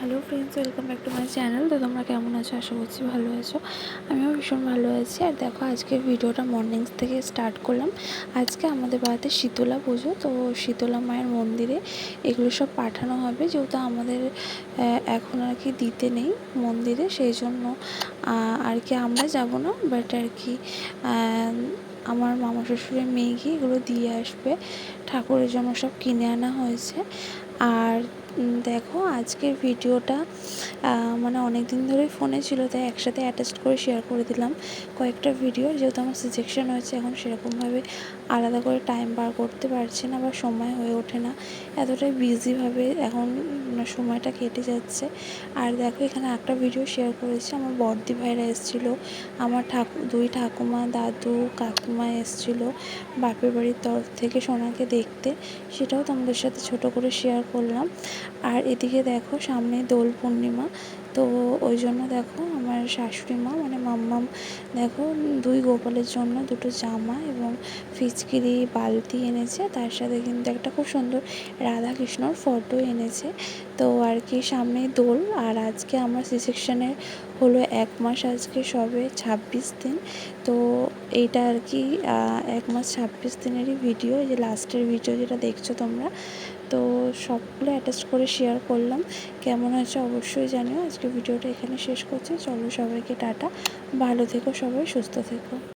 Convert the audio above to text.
Hello friends, welcome back to my channel. তো তোমরা কেমন আছো? আশা করছি ভালো আছো। আমিও ভীষণ ভালো আছি। আর দেখো, আজকের ভিডিওটা মর্নিংস থেকে স্টার্ট করলাম। আজকে আমাদের বাড়িতে শীতলা পুজো, তো শীতলা মায়ের মন্দিরে এগুলো সব পাঠানো হবে। যেহেতু আমাদের এখন আর কি দিতে নেই মন্দিরে, সেই জন্য আর কি আমরা যাব না, বাট আর কি আমার মামা শ্বশুরের মেয়ে গিয়ে এগুলো দিয়ে আসবে। ঠাকুরের জন্য সব কিনে আনা হয়েছে। আর দেখো, আজকের ভিডিওটা মানে অনেক দিন ধরেই ফোনে ছিল, তাই একসাথে অ্যাটাচ করে শেয়ার করে দিলাম কয়েকটা ভিডিও। যেহেতু আমার সিজেকশন হয়েছে, এখন সেরকমভাবে আলাদা করে টাইম বার করতে পারছি না বা সময় হয়ে ওঠে না, এতটাই বিজিভাবে এখন সময়টা কেটে যাচ্ছে। আর দেখো, এখানে একটা ভিডিও শেয়ার করেছি, আমার বড়দি ভাইরা এসেছিলো, আমার দুই ঠাকুমা, দাদু, কাকিমা এসেছিলো বাপের বাড়ির তরফ থেকে সোনাকে দেখতে। সেটাও তোমাদের সাথে ছোট করে শেয়ার করলাম। আর এদিকে দেখো, সামনে দোল পূর্ণিমা, তো ওই জন্য দেখো আমার শাশুড়ি মা মানে মাম্মাম দেখো দুই গোপালের জন্য দুটো জামা এবং ফিচকিরি বালতি এনেছে, তার সাথে কিন্তু একটা খুব সুন্দর রাধাকৃষ্ণর ফটো এনেছে। তো আর কি সামনে দোল। আর আজকে আমার সি সেকশনের হলো 1 মাস, আজকে সবে 26 দিন। তো এইটা আর কি 1 মাস 26 দিনেরই ভিডিও, এই যে লাস্টের ভিডিও যেটা দেখছো তোমরা। তো সবগুলো অ্যাটাচ করে শেয়ার করলাম। কেমন হয়েছে অবশ্যই জানিও। আজকে ভিডিওটা এখানে শেষ করছি। চলো, সবাইকে টাটা, ভালো থেকো, সবাই সুস্থ থেকো।